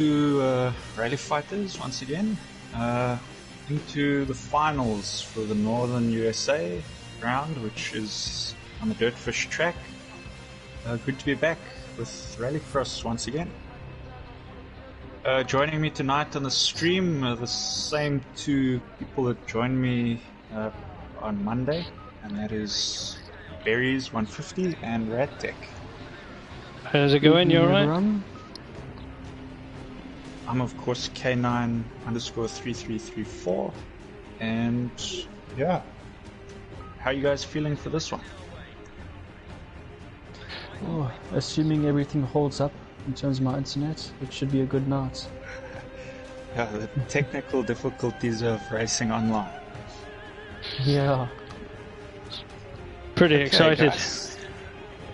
Rally Fighters once again into the finals for the Northern USA round, which is on the Dirtfish track. Good to be back with Rallycross once again. Joining me tonight on the stream the same two people that joined me on Monday, and that is Berries 150 and Rattec. How's it going? You alright? I'm of course K9_3334, and yeah, how are you guys feeling for this one? Oh, assuming everything holds up in terms of my internet, it should be a good night. Yeah, the technical difficulties of racing online. Yeah. Pretty excited.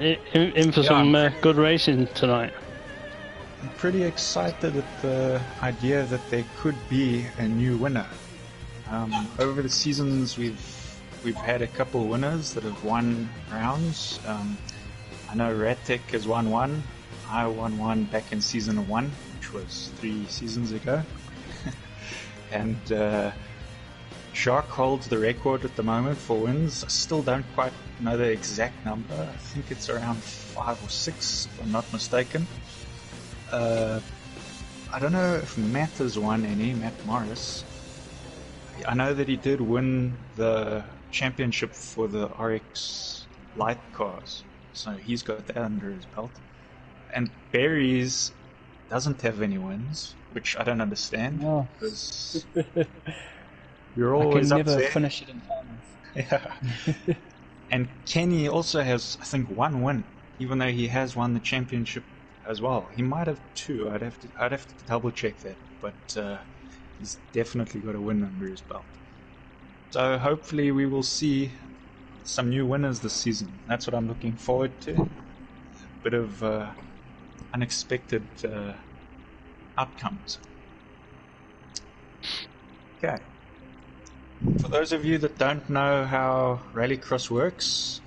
In for some good racing tonight. I'm pretty excited at the idea that there could be a new winner. Over the seasons, we've had a couple winners that have won rounds. I know Rattec has won one. I won one back in season 1, which was 3 seasons ago. And Shark holds the record at the moment for wins. I still don't quite know the exact number. I think it's around 5 or 6, if I'm not mistaken. I don't know if Matt has won any, Matt Morris. I know that he did win the championship for the RX light cars, so he's got that under his belt. And Berries doesn't have any wins, which I don't understand. No. Because you're always up there. I can never finish it in finals. Yeah. And Kenny also has, I think, 1 win, even though he has won the championship as well. He might have 2. I'd have to double check that, but he's definitely got a win under his belt. So hopefully we will see some new winners this season. That's what I'm looking forward to. A bit of unexpected outcomes. Okay. For those of you that don't know how Rallycross works,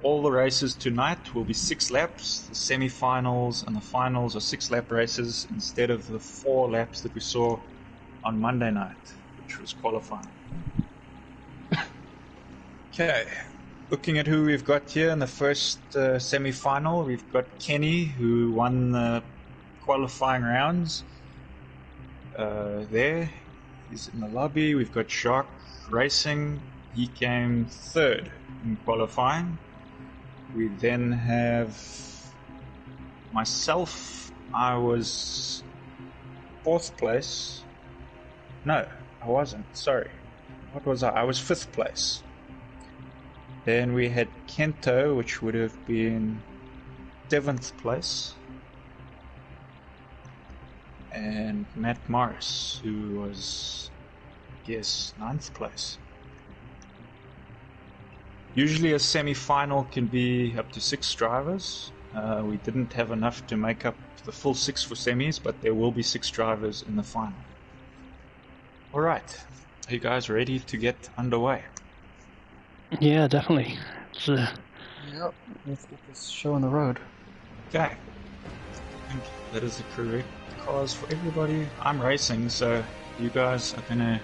all the races tonight will be 6 laps. The semi-finals and the finals are 6-lap races instead of the 4 laps that we saw on Monday night, which was qualifying. Okay, looking at who we've got here in the first semi-final, we've got Kenny, who won the qualifying rounds. There, he's in the lobby. We've got Shark Racing. He came 3rd in qualifying. We then have myself. I was 4th place. No, I wasn't. Sorry. What was I? I was 5th place. Then we had Kento, which would have been 7th place. And Matt Morris, who was, I guess, 9th place. Usually a semi-final can be up to 6 drivers. We didn't have enough to make up the full 6 for semis, but there will be 6 drivers in the final. Alright, are you guys ready to get underway? Yeah, definitely. Yep, let's get this show on the road. Okay, I think that is the correct cars for everybody. I'm racing, so you guys are gonna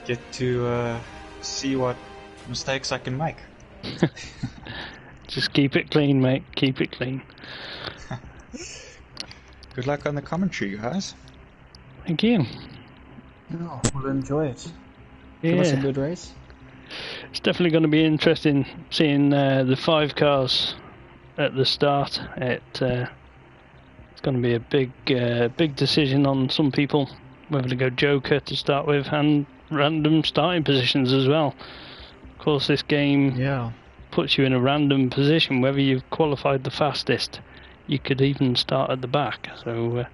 get to see what mistakes I can make. Just keep it clean, mate. Keep it clean. Good luck on the commentary, guys. Thank you. Oh, we'll enjoy it. Yeah. Give us a good race. It's definitely going to be interesting seeing the 5 cars at the start. It's going to be a big decision on some people whether to go Joker to start with and random starting positions as well. Of course, this game puts you in a random position. Whether you've qualified the fastest, you could even start at the back. So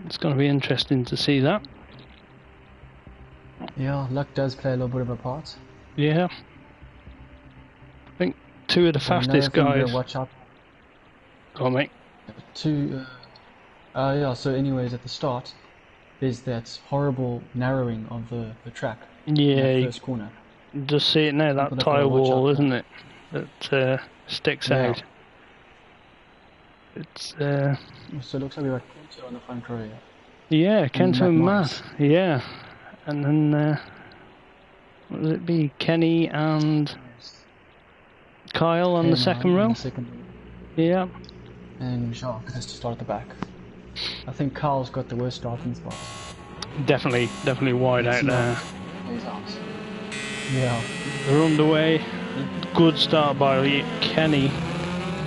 it's going to be interesting to see that. Yeah, luck does play a little bit of a part. Yeah. I think 2 of the fastest guys. Watch out. Go on, mate. 2. Yeah. So, anyways, at the start, there's that horrible narrowing of the track. Yeah. In the first corner. Just see it now. That tire wall, isn't it? That sticks out. It's So it looks like we got Kento on the front row. yeah, Kento and Matt Matt. Yeah, and then what would it be? Kenny and Kyle on the second row. Yeah. And Jacques has to start at the back. I think Kyle's got the worst starting spot. Definitely wide out there. Yeah. They're underway. Good start by Kenny.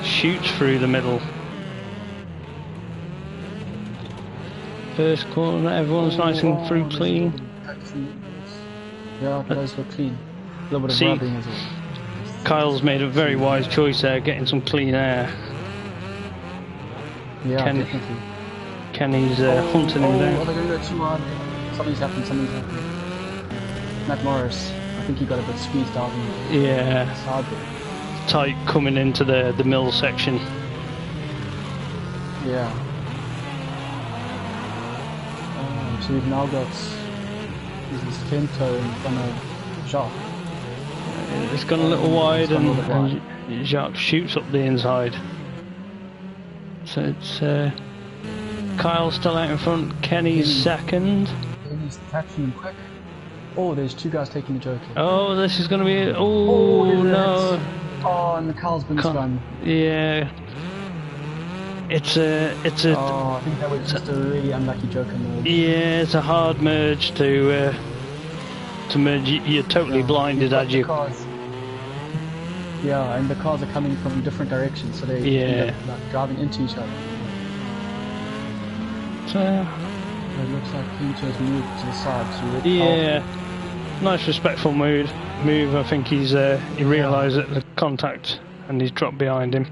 Shoots through the middle. First corner, everyone's nice and through clean. Yeah, it does look clean. A little bit of rubbing as well. Kyle's made a very wise choice there, getting some clean air. Yeah, definitely. Kenny's hunting him down. Oh, they're going to go too hard. Something's happened. Matt Morris, I think he got a bit squeezed out in the Yeah. Tight coming into the mill section. Yeah. So we've now got this Kento in front of Jacques. It's gone a little wide, and Jacques shoots up the inside. So it's Kyle still out in front, Kenny's second. Kenny's catching him quick. Oh, there's two guys taking the joke here. Oh, this is going to be... Oh, no. Oh, and the Kyle's been spun. Yeah. It's a... Oh, I think that was just a really unlucky joker merge. Yeah, it's a hard merge to merge. You're totally blinded as you... Yeah, and the cars are coming from different directions, so they end up like, driving into each other. So... It looks like Kento's moved to the side. So nice respectful move. I think he realised that the contact and he's dropped behind him.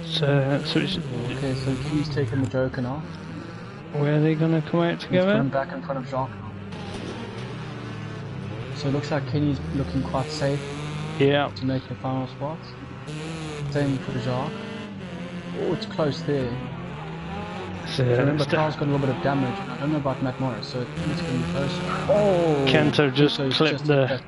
So it's, okay, so he's taking the joker now. Where are they going to come out together? He's put him back in front of Jacques now. So it looks like Kenny's looking quite safe. Yeah. To make the final spot. Same for Jacques. Oh, it's close there. So remember, Kyle's got a little bit of damage. I don't know about Matt Morris, so it's going to be close. Oh! Kento just clipped the...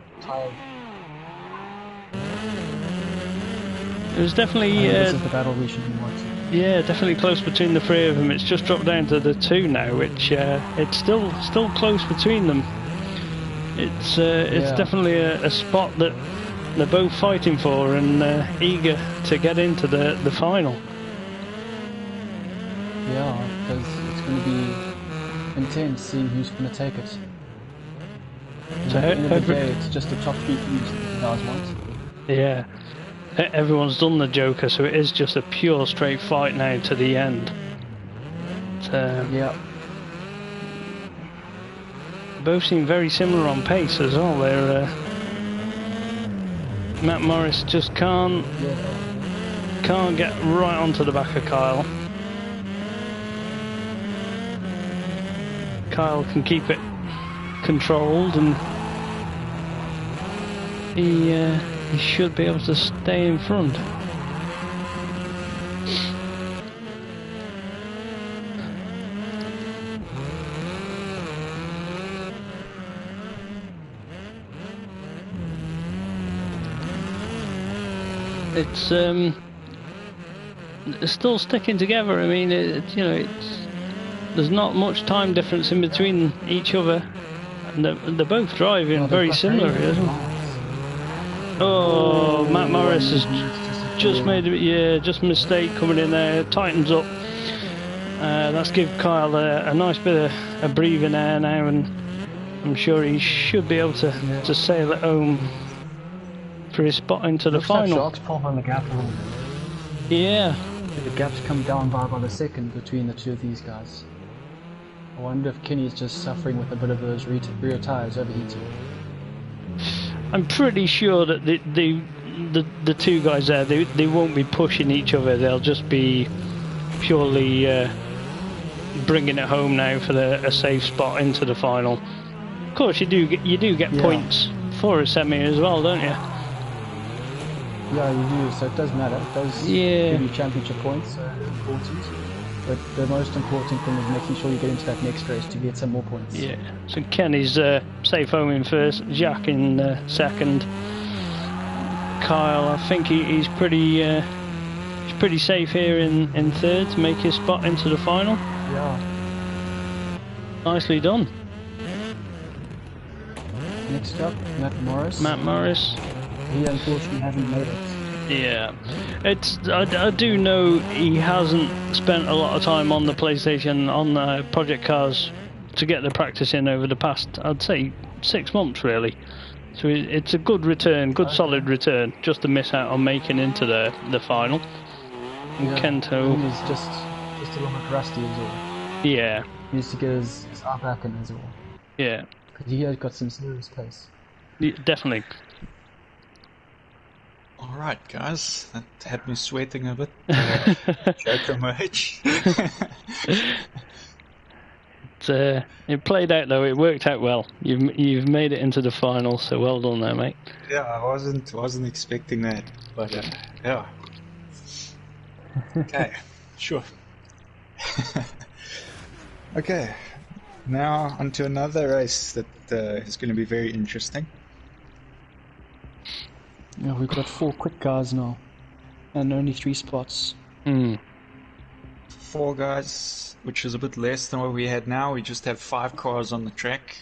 It was definitely... this is the battle we should be watching. Yeah, definitely close between the three of them. It's just dropped down to the two now, which it's still close between them. It's definitely a spot that they're both fighting for and eager to get into the final. Yeah, because it's going to be intense seeing who's going to take it. So at the end of the day, it's just the top three teams that the guys want. Yeah, everyone's done the Joker, so it is just a pure straight fight now to the end. Yeah. Both seem very similar on pace as well. They're Matt Morris just can't get right onto the back of Kyle. Kyle can keep it controlled, and he should be able to stay in front. It's still sticking together. I mean, there's not much time difference in between each other, and they're both driving very similar, isn't it? Oh, Matt Morris has just made just a mistake coming in there. Tightens up. That's give Kyle a nice bit of breathing air now, and I'm sure he should be able to sail it home for his spot into the final. Sharks pull on the gap a little bit. Yeah. The gap's come down by about a second between the two of these guys. I wonder if Kenny's just suffering with a bit of those rear tyres overheating. I'm pretty sure that the two guys there, they won't be pushing each other. They'll just be purely bringing it home now for a safe spot into the final. Of course, you do get points for a semi as well, don't you? Yeah, you do. So it does matter. It does give you championship points. Important. But the most important thing is making sure you get into that next race to get some more points. Yeah. So Kenny's safe home in first, Jack in second. Kyle, I think he's pretty pretty safe here in third to make his spot into the final. Yeah. Nicely done. Next up, Matt Morris. Matt Morris. He unfortunately hasn't made it. Yeah, I do know he hasn't spent a lot of time on the PlayStation, on the project cars, to get the practice in over the past, I'd say, 6 months really. So it's a good return, good solid return, just to miss out on making into the final. And yeah, Kento, he's just a little bit rusty as well. Yeah. He needs to get his eye back in as well. Yeah. Because he has got some serious pace. Yeah, definitely. Alright guys, that had me sweating a bit. Joker merch. It played out though, it worked out well. You've made it into the final, so well done there, mate. Yeah, I wasn't expecting that, but yeah. Okay, sure. Okay, now onto another race that is going to be very interesting. Yeah, we've got 4 quick cars now, and only 3 spots. 4 guys, which is a bit less than what we had now. We just have 5 cars on the track.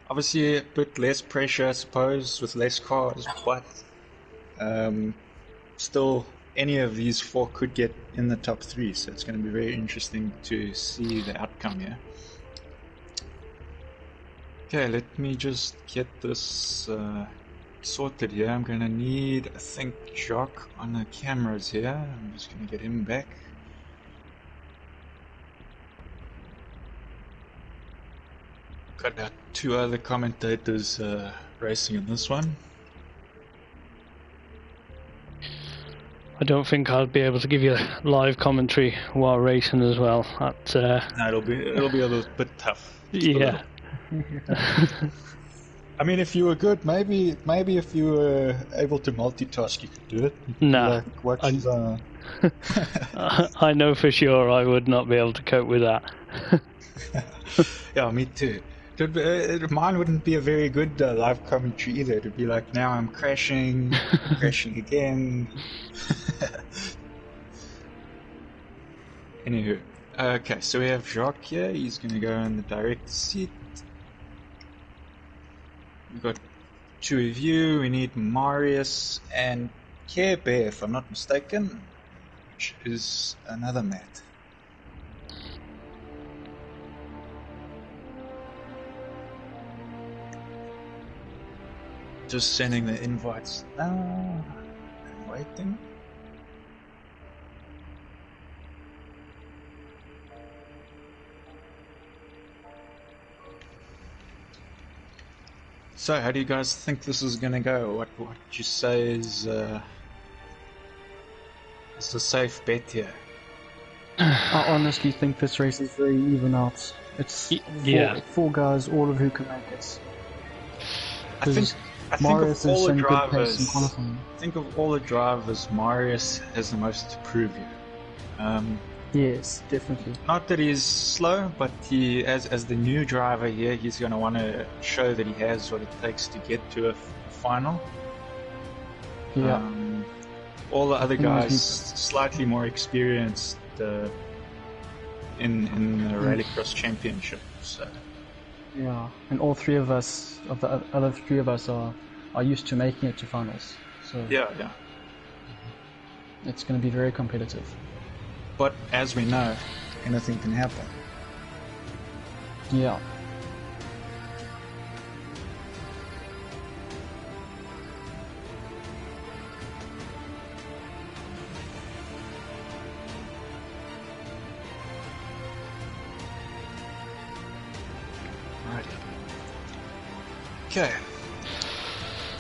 Obviously a bit less pressure, I suppose, with less cars, but still any of these 4 could get in the top 3, so it's going to be very interesting to see the outcome here. Okay, let me just get this sorted here. I'm going to need, I think, Jock on the cameras here. I'm just going to get him back. Got 2 other commentators racing in this one. I don't think I'll be able to give you live commentary while racing as well. No, it'll be a little bit tough. Yeah. I mean, if you were good, maybe if you were able to multitask, you could do it. You could nah. I know for sure I would not be able to cope with that. Yeah, me too. Mine wouldn't be a very good live commentary either. It would be like, now I'm crashing, crashing again. Anywho, okay, so we have Jacques here. He's going to go in the direct seat. We've got 2 of you. We need Marius and Care Bear, if I'm not mistaken, which is another Matt. Just sending the invites now and waiting. So, how do you guys think this is going to go? What would you say is a safe bet here? I honestly think this race is very even out. It's four guys, all of who can make it. I think of all the drivers, Marius has the most to prove here. Yes, definitely. Not that he's slow, but he, as the new driver here, he's going to want to show that he has what it takes to get to a final. Yeah. All the other guys slightly more experienced in the Rallycross Championship. So. Yeah, and all 3 of us, of the other 3 of us, are used to making it to finals. So yeah. It's going to be very competitive. But as we know, anything can happen. Yeah. Okay.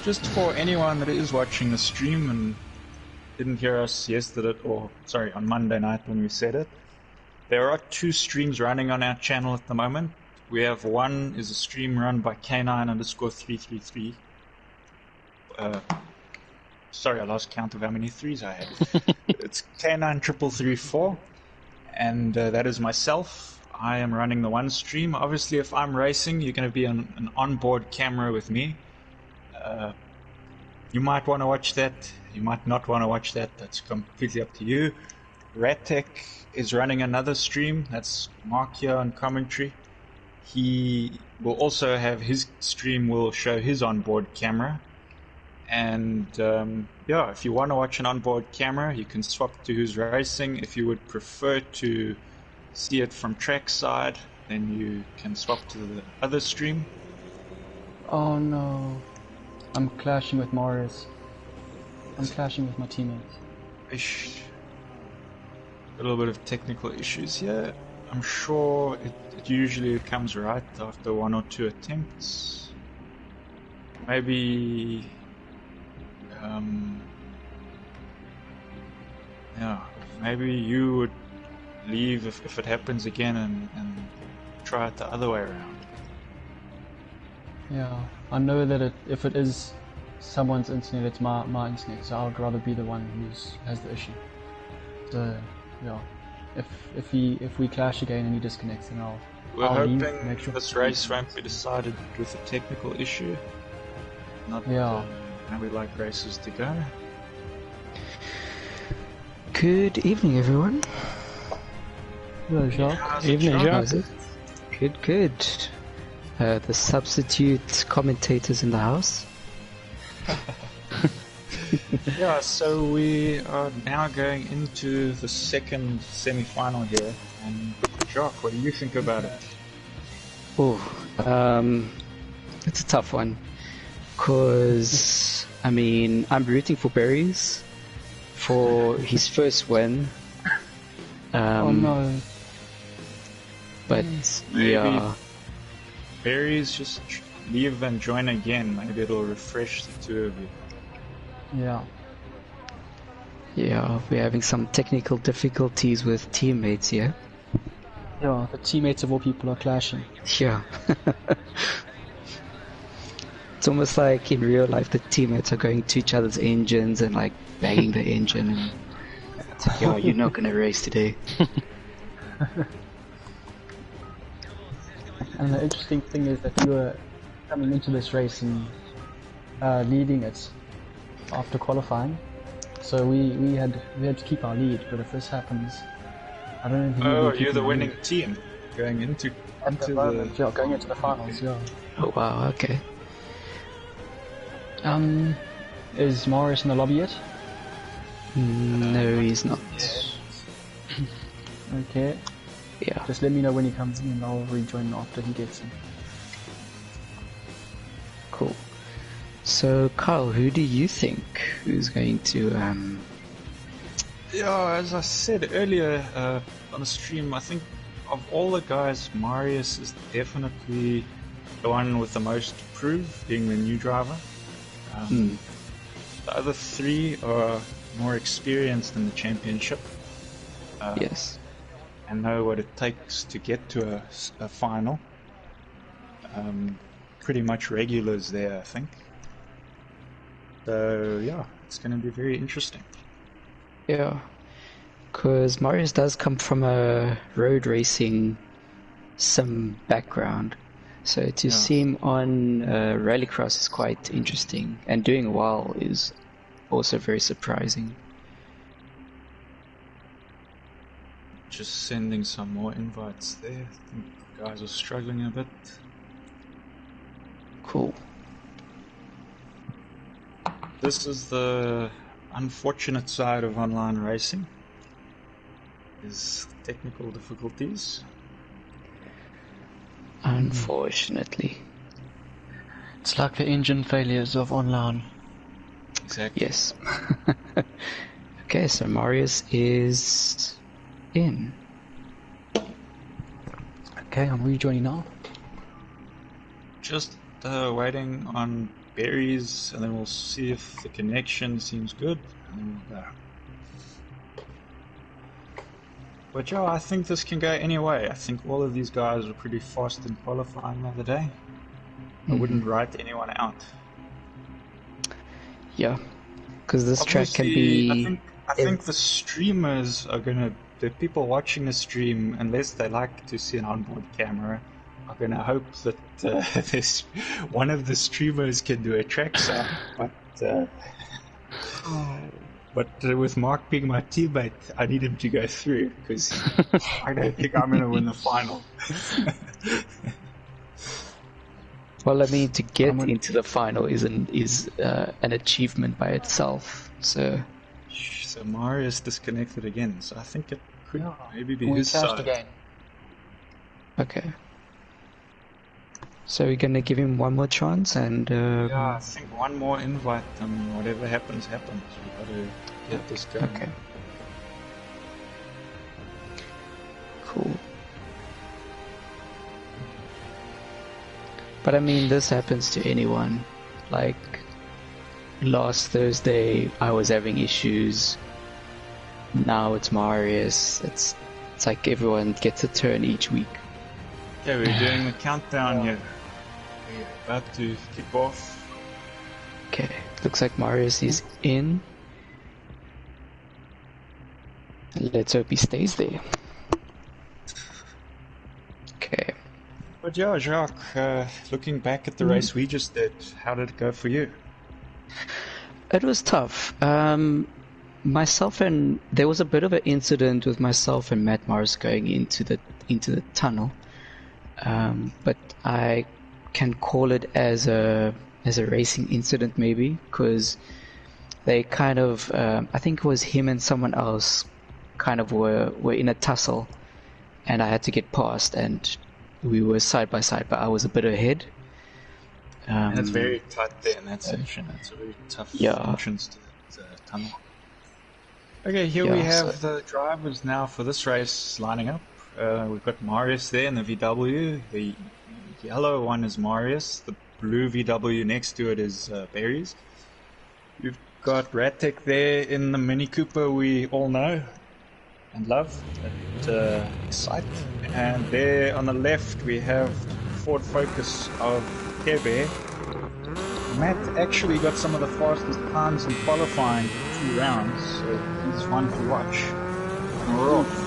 Just for anyone that is watching the stream and didn't hear us yesterday, on Monday night when we said it, there are 2 streams running on our channel at the moment. We have one is a stream run by K9_333. Sorry, I lost count of how many 3s I had. It's K93334, and that is myself. I am running the one stream. Obviously, if I'm racing, you're going to be on an onboard camera with me. You might want to watch that. You might not want to watch that. That's completely up to you. Rattec is running another stream. That's Mark here on commentary. He will also have his stream will show his onboard camera. And yeah, if you want to watch an onboard camera, you can swap to who's racing. If you would prefer to see it from trackside, then you can swap to the other stream. Oh no. I'm clashing with Morris. I'm clashing with my teammates. A little bit of technical issues here. I'm sure it usually comes right after 1 or 2 attempts. Maybe... yeah, maybe you would leave if it happens again and try it the other way around. Yeah, I know that if it is someone's internet, it's my internet, so I would rather be the one who has the issue. So, yeah, if we clash again and he disconnects, then I'll hoping leave, make sure this race won't be decided with a technical issue. Not how we like races to go. Good evening, everyone. Hello, Jacques. Evening, Jacques. Good. The substitute commentators in the house. Yeah, so we are now going into the second semi-final here. And Jacques, what do you think about it? It's a tough one. Because, I mean, I'm rooting for Berries for his first win. Oh no. But, yeah. Berries, just leave and join again. Maybe it'll refresh the two of you. Yeah. Yeah, we're having some technical difficulties with teammates here. Yeah, the teammates of all people are clashing. Yeah. It's almost like in real life the teammates are going to each other's engines and like banging the engine and it's like, yo, you're not gonna race today. And the interesting thing is that you were coming into this race and leading it after qualifying. So we had to keep our lead, but if this happens, I don't think Oh, you're the winning team going into going into the finals, yeah. Oh wow, okay. Is Morris in the lobby yet? No, he's not. Okay. Yeah. Just let me know when he comes in and I'll rejoin after he gets in. Cool. So, Carl, who do you think who's going to, Yeah, as I said earlier on the stream, I think of all the guys, Marius is definitely the one with the most to prove, being the new driver. The other three are more experienced in the championship. yes. And know what it takes to get to a final. Pretty much regulars there, I think. So yeah, it's going to be very interesting. Yeah. Because Marius does come from a road racing sim background. So to see him on rallycross is quite interesting. And doing well is also very surprising. Just sending some more invites there. I think the guys are struggling a bit. Cool. This is the unfortunate side of online racing. Is technical difficulties. Unfortunately. It's like the engine failures of online. Exactly. Yes. Okay, so Marius is in. Okay, I'm rejoining now. Just waiting on berries, and then we'll see if the connection seems good, and then we'll go. But yeah, I think this can go any way. I think all of these guys were pretty fast in qualifying the other day. I wouldn't write anyone out. Yeah, because this track can be... I think the streamers are gonna... The people watching the stream, unless they like to see an onboard camera, are gonna hope that this one of the streamers can do a track sound. But with Mark being my teammate, I need him to go through because I don't think I'm going to win the final. Well, I mean, to get into the final is an achievement by itself. So Marius disconnected again. So I think it could maybe be his side. Again. Okay. So we're gonna give him one more chance, and I think one more invite, and whatever happens, happens. We gotta get this going. Okay. Cool. But I mean, this happens to anyone. Like last Thursday, I was having issues. Now it's Marius. It's like everyone gets a turn each week. Okay, we're doing the countdown here. We're about to kick off. Okay, looks like Marius is in. Let's hope he stays there. Okay. But yeah, Jacques, looking back at the race we just did, how did it go for you? It was tough. There was a bit of an incident with myself and Matt Morris going into the tunnel. But I can call it as a racing incident maybe, because they kind of I think it was him and someone else kind of were in a tussle, and I had to get past, and we were side by side, but I was a bit ahead. And it's very tight there in that section. It's a very tough entrance to the tunnel. Okay, here we have the drivers now for this race lining up. We've got Marius there in the VW. The yellow one is Marius. The blue VW next to it is Berries. We've got Rattec there in the Mini Cooper we all know and love at Excite. And there on the left we have Ford Focus of Care Bear. Matt actually got some of the fastest times in qualifying for 2 rounds, so he's one to watch. And we're off.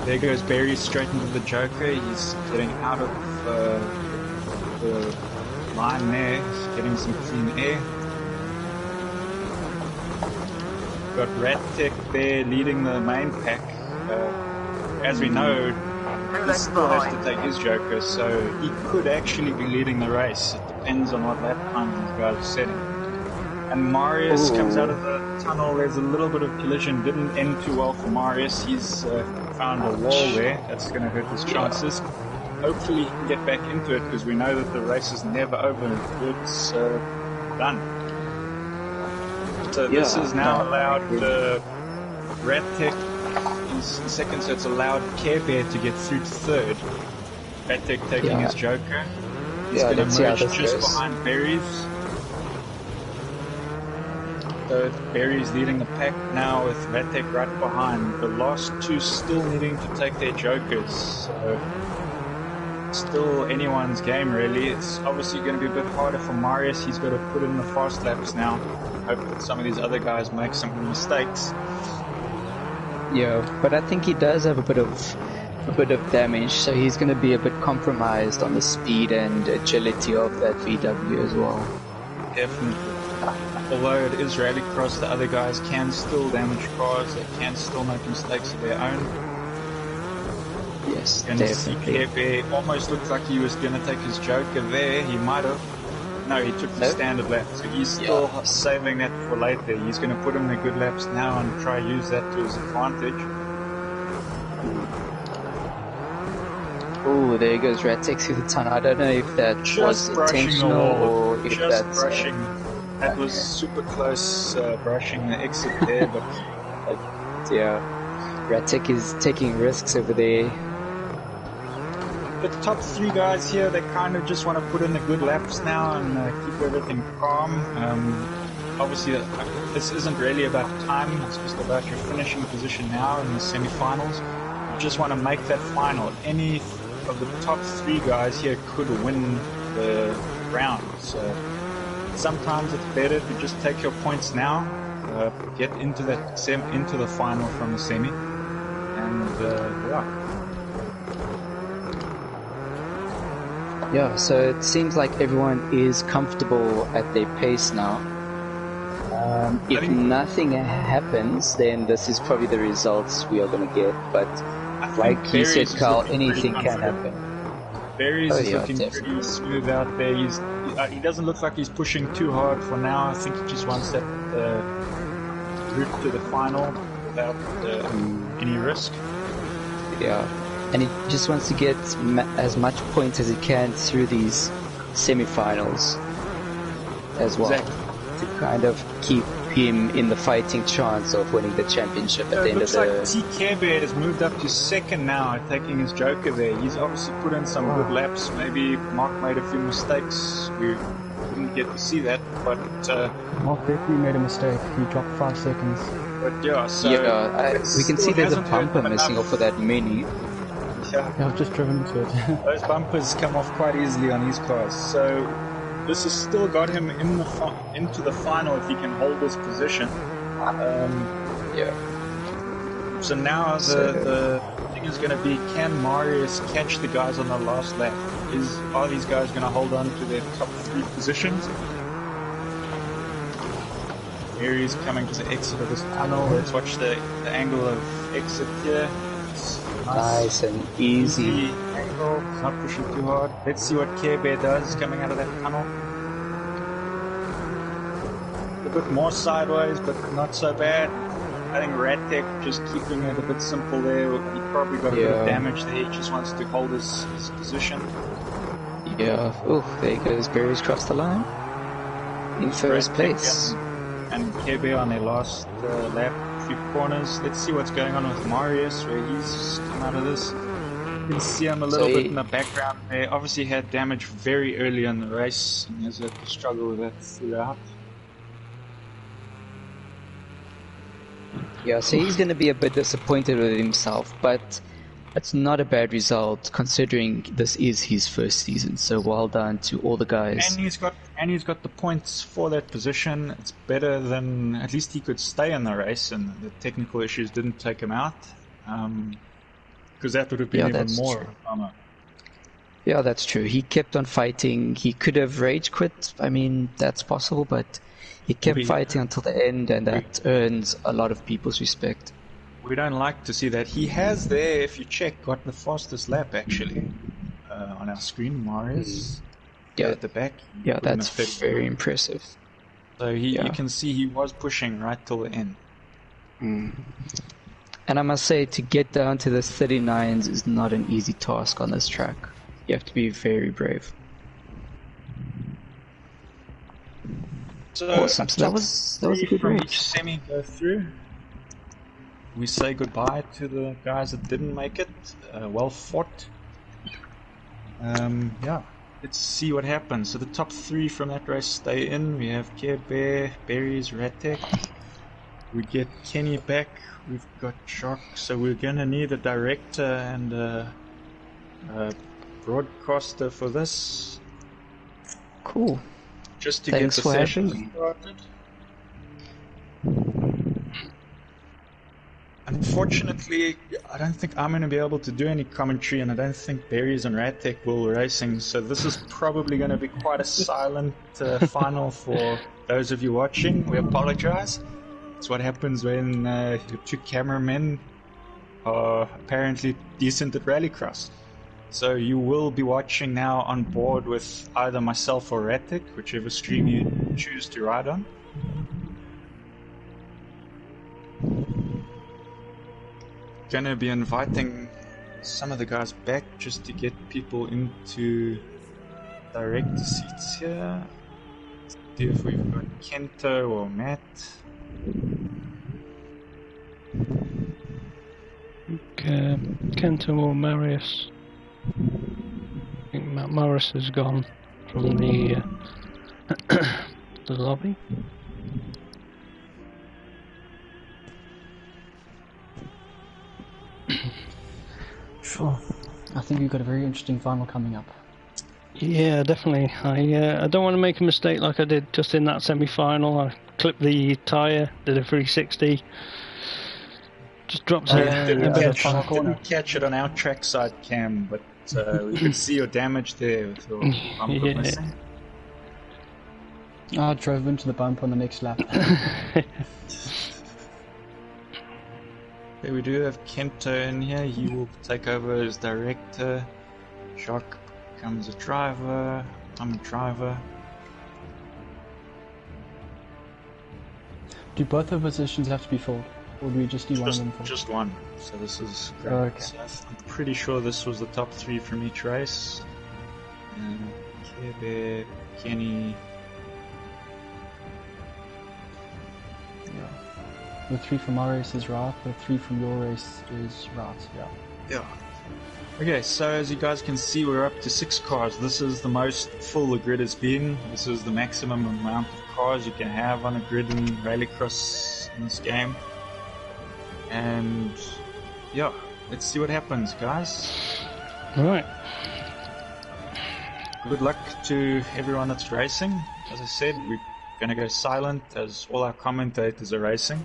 There goes Barry straight into the Joker. He's getting out of the line there. He's getting some clean air. Got Rattec there leading the main pack. As we know, he still has to take his Joker, so he could actually be leading the race. It depends on what lap time these guys are setting. And Marius comes out of the tunnel. There's a little bit of collision. Didn't end too well for Marius. He's found a wall there. That's going to hurt his chances. Hopefully he can get back into it, because we know that the race is never over until it's done. So this is now allowed Rattec in second, so it's allowed Care Bear to get through to third. Rattec taking his Joker. He's going to merge just behind Berries. So Berries leading the pack now with Rattec right behind. The last 2 still needing to take their Jokers. So still anyone's game really. It's obviously going to be a bit harder for Marius. He's got to put in the fast laps now. Hope that some of these other guys make some mistakes. Yeah, but I think he does have a bit of damage, so he's going to be a bit compromised on the speed and agility of that VW as well. Definitely. Although it is rallycross, the other guys can still damage cars. They can still make mistakes of their own. Yes, and definitely. Care Bear almost looked like he was going to take his Joker there. He might have. No, he took the standard lap, so he's still saving that for later. He's going to put in the good laps now and try use that to his advantage. Oh, there goes Rattec through the tunnel. I don't know if that was intentional or if that's... brushing. That was super close, brushing the exit there, but... Rattec is taking risks over there. The top 3 guys here, they kind of just want to put in the good laps now and keep everything calm. Obviously, this isn't really about time, it's just about your finishing position now in the semi-finals. You just want to make that final. Any of the top 3 guys here could win the round. So sometimes it's better to just take your points now, get into into the final from the semi, and Yeah, so it seems like everyone is comfortable at their pace now. If nothing happens, then this is probably the results we are going to get. But like you said, Carl, anything can happen. Berries is looking pretty smooth out there. He doesn't look like he's pushing too hard for now. I think he just wants that route to the final without any risk. Yeah, and he just wants to get as much points as he can through these semi-finals as well. Exactly. To kind of keep him in the fighting chance of winning the championship at the end of the... It looks like T. Care Bear has moved up to second now, taking his Joker there. He's obviously put in some good laps. Maybe Mark made a few mistakes. We didn't get to see that, but... Mark definitely made a mistake. He dropped 5 seconds. But yeah, so... Yeah, we can see there's a bumper missing off of that Mini. Yeah, I've just driven into it. Those bumpers come off quite easily on these cars, so... This has still got him into the final if he can hold his position. Yeah. So now the thing is going to be, can Marius catch the guys on the last lap? Are these guys going to hold on to their top 3 positions? Here he's coming to the exit of this tunnel. Let's watch the angle of exit here. Nice and easy. Angle. It's not pushing too hard. Let's see what Care Bear does coming out of that tunnel. A bit more sideways, but not so bad. I think Rattec just keeping it a bit simple there. He probably got a bit of damage there. He just wants to hold his position. Yeah. Oh, there goes Berries across the line. In first place. And Care Bear on their last lap. Corners. Let's see what's going on with Marius, where he's come out of this. You can see him a little bit in the background there. Obviously had damage very early in the race and has had to struggle with that throughout. Yeah, so he's going to be a bit disappointed with himself, but it's not a bad result considering this is his first season. So well done to all the guys. And he's got the points for that position. It's better than, at least he could stay in the race and the technical issues didn't take him out. Because that would have been even more bummer. Yeah, that's true. He kept on fighting. He could have rage quit. I mean, that's possible, but he kept fighting until the end, and that earns a lot of people's respect. We don't like to see that. He has there, if you check, got the fastest lap actually on our screen, Marius. At the back. Yeah, that's very impressive. So you can see he was pushing right till the end. And I must say, to get down to the 39s is not an easy task on this track. You have to be very brave. So awesome. So that was a good race. Each semi go through. We say goodbye to the guys that didn't make it. Well fought. Let's see what happens. So the top 3 from that race stay in. We have Care Bear, Berries, Rattec. We get Kenny back. We've got Shark. So we're gonna need a director and a broadcaster for this. Cool. Just to get the session started. Unfortunately, I don't think I'm going to be able to do any commentary, and I don't think Berries and Rattec will racing, so this is probably going to be quite a silent final for those of you watching. We apologize. It's what happens when your 2 cameramen are apparently decent at rallycross. So you will be watching now on board with either myself or Rattec, whichever stream you choose to ride on. Gonna be inviting some of the guys back just to get people into director seats here. Let's see if we've got Kento or Matt. Okay, Kento or Marius. I think Matt Morris has gone from the the lobby. Sure. I think we've got a very interesting final coming up. Yeah, definitely. I don't want to make a mistake like I did just in that semi-final. I clipped the tyre, did a 360, just dropped it. Didn't catch it on our trackside cam, but So we can see your damage there with your bumper missing. I drove into the bump on the next lap. Okay, we do have Kento in here. He will take over as director. Jacques becomes a driver. I'm a driver. Do both of the positions have to be filled? Or do we just do one of them filled? Just one. So this is great. Okay. So I'm pretty sure this was the top 3 from each race. Kebe, Kenny. Yeah. The 3 from our race is right, the 3 from your race is right, Yeah. Okay, so as you guys can see, we're up to 6 cars. This is the most full the grid has been. This is the maximum amount of cars you can have on a grid in Rallycross in this game. And yeah, let's see what happens, guys. Right. Good luck to everyone that's racing. As I said, we're going to go silent as all our commentators are racing.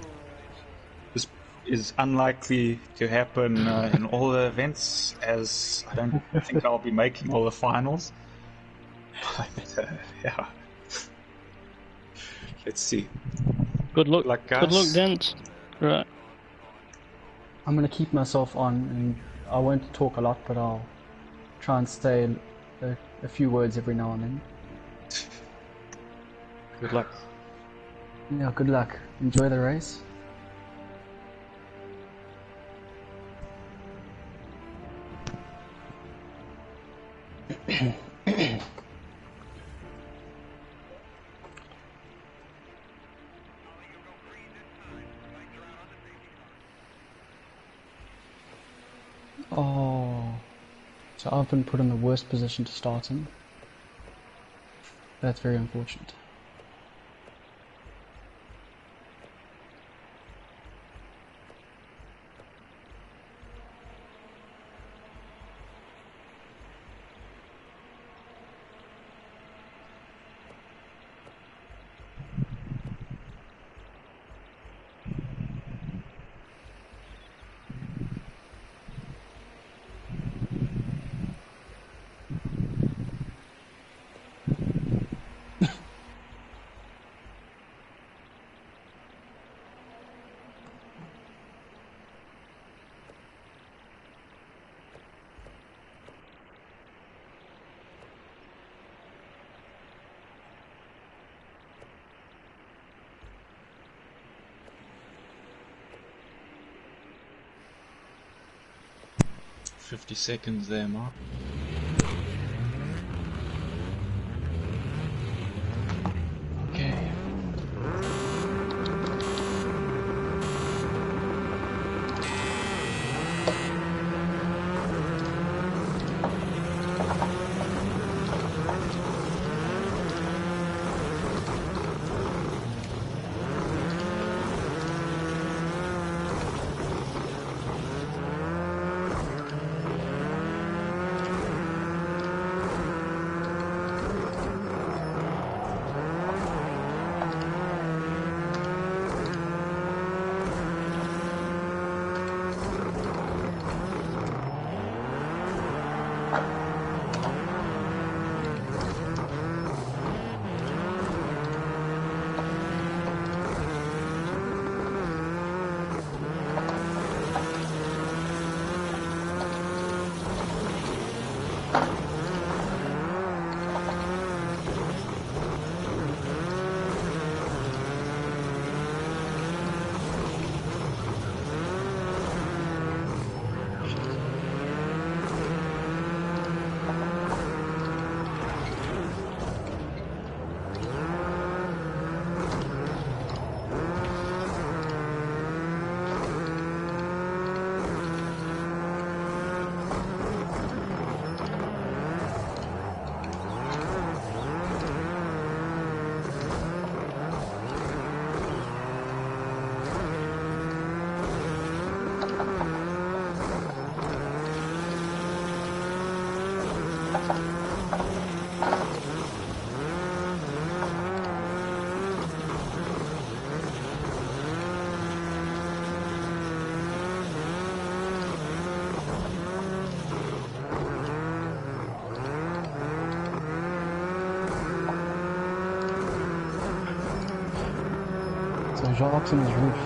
This is unlikely to happen in all the events, as I don't think I'll be making all the finals. But yeah, let's see. Good luck, guys. Good luck, gents. Right. I'm going to keep myself on, and I won't talk a lot, but I'll try and say a few words every now and then. Good luck. Yeah, good luck. Enjoy the race. Oh, so I've been put in the worst position to start in. That's very unfortunate. $50 there, Mark. Okay. Jacques in his roof.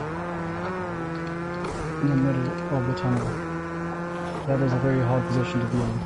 In the middle of the tunnel. That is a very hard position to be in.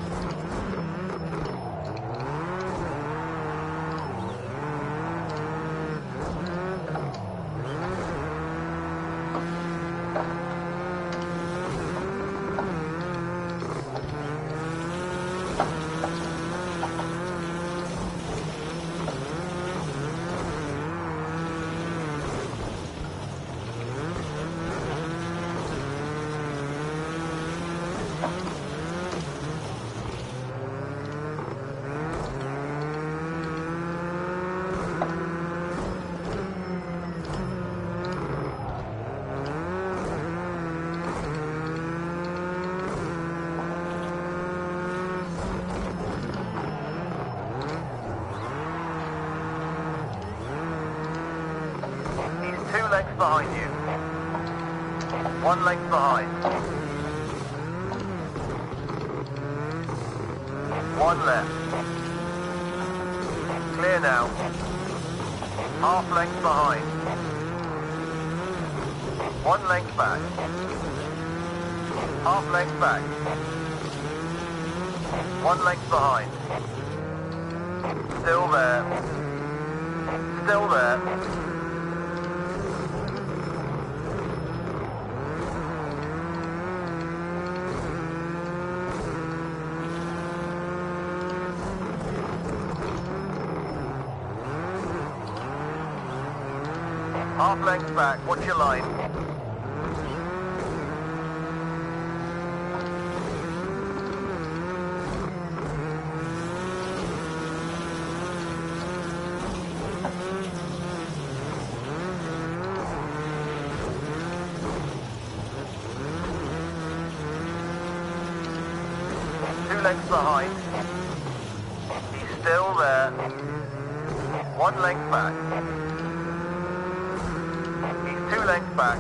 Behind you. 1 length behind. 1 left. Clear now. Half length behind. 1 length back. Half length back. 1 length behind. Still there. Still there. Half length back, watch your line. Two lengths behind. He's still there. 1 length back. 2 lengths back.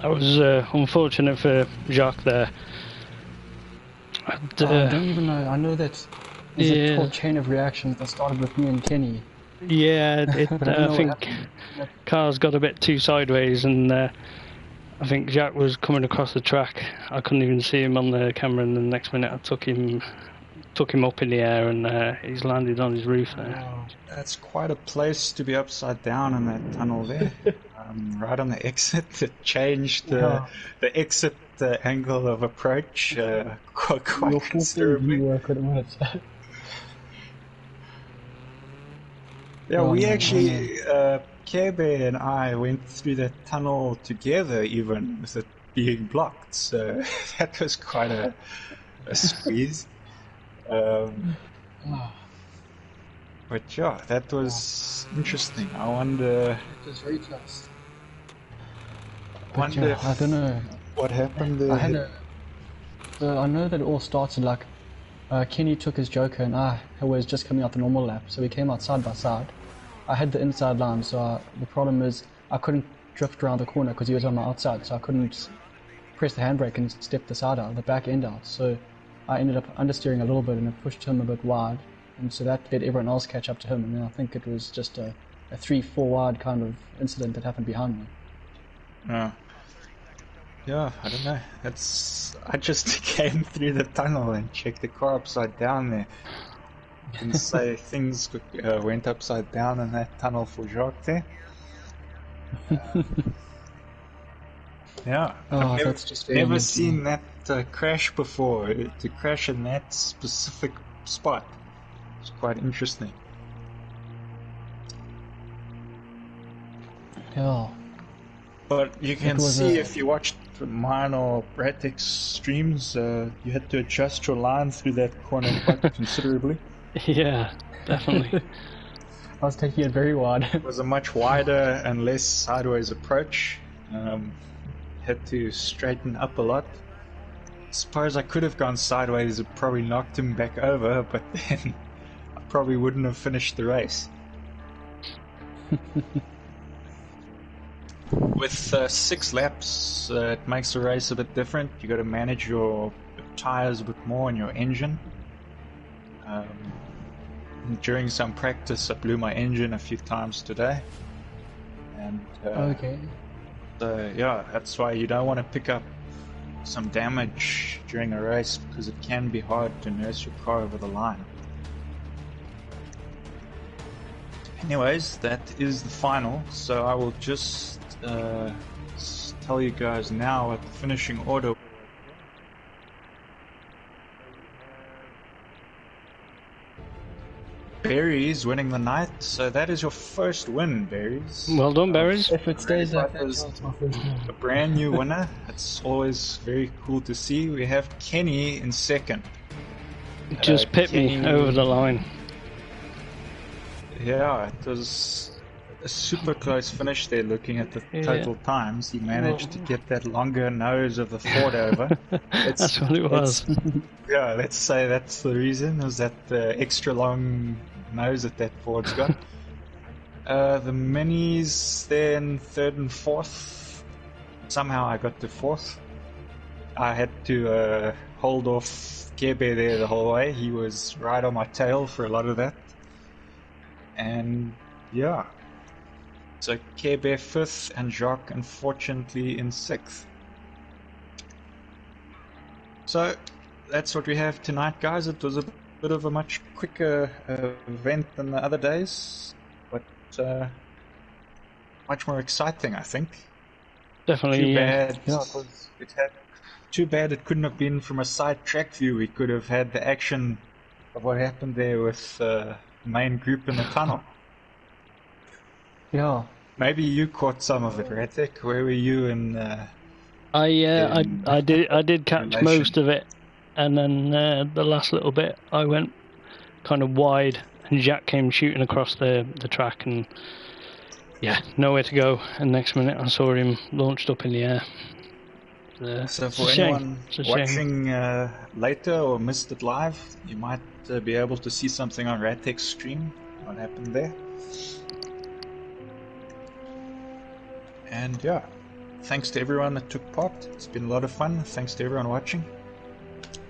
That was unfortunate for Jacques there. I don't even know. I know that there's a whole chain of reactions that started with me and Kenny. Yeah, I think cars got a bit too sideways, and I think Jacques was coming across the track. I couldn't even see him on the camera, and the next minute I took him up in the air, and he's landed on his roof there. Wow, that's quite a place to be upside down in that tunnel there. Right on the exit, it changed the exit angle of approach quite considerably. Yeah, we actually, Kebe and I went through that tunnel together, even with it being blocked. So that was quite a squeeze. But yeah, that was interesting. I wonder. It was very close. I I don't know what happened there. So I know that it all started like Kenny took his Joker and I was just coming out the normal lap, so we came out side by side. I had the inside line, so the problem is I couldn't drift around the corner because he was on my outside, so I couldn't press the handbrake and step the side out, the back end out. So I ended up understeering a little bit and it pushed him a bit wide, and so that let everyone else catch up to him. And then I think it was just a 3-4 wide kind of incident that happened behind me. Yeah, I don't know. I just came through the tunnel and checked the car upside down there. And say things went upside down in that tunnel for Jacques there. Yeah, I've never seen that crash before. To crash in that specific spot. It's quite interesting. Yeah. But you can see if you watched mine or Rattec's streams, you had to adjust your line through that corner quite considerably. Yeah, definitely. I was taking it very wide. It was a much wider and less sideways approach. Had to straighten up a lot. suppose I could have gone sideways and probably knocked him back over, but then I probably wouldn't have finished the race. With 6 laps, it makes the race a bit different. You got to manage your tires a bit more and your engine. During some practice, I blew my engine a few times today, and Okay. so yeah, that's why you don't want to pick up some damage during a race, because it can be hard to nurse your car over the line. Anyways, that is the final, so I will just tell you guys now what the finishing order. Berries winning the night, so that is your first win, Berries. Well done, Berries. If it stays like that, Is it's my first one. a brand new winner. It's always very cool to see. We have Kenny in second. Just pit me Kenny- over the line. Yeah, it was a super close finish there. Looking at the total times, he managed to get that longer nose of the Ford over. That's what it was. Yeah, let's say that's the reason, is that extra long nose that Ford's got. The minis then 3rd and 4th. Somehow I got to 4th. I had to hold off Kebe there the whole way. He was right on my tail for a lot of that. And yeah. So Kebe 5th and Jacques unfortunately in 6th. So that's what we have tonight, guys. It was a bit of a much quicker event than the other days, but much more exciting, I think. Definitely. Too bad. Too bad it couldn't have been from a side track view. We could have had the action of what happened there with the main group in the tunnel. Yeah. Maybe you caught some of it, Rattec. Where were you in? I did catch relation. most of it, and then the last little bit I went kind of wide, and Jack came shooting across the track, and yeah, nowhere to go. And next minute I saw him launched up in the air. So it's for a shame. anyone It's a shame. watching later or missed it live, you might be able to see something on Rattec's stream. What happened there? And yeah, thanks to everyone that took part. It's been a lot of fun. Thanks to everyone watching.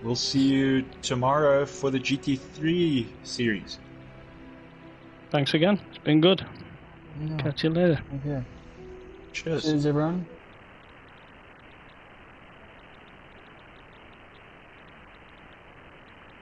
We'll see you tomorrow for the GT3 series. Thanks again. It's been good. Yeah. Catch you later. Okay. Cheers. Cheers, everyone.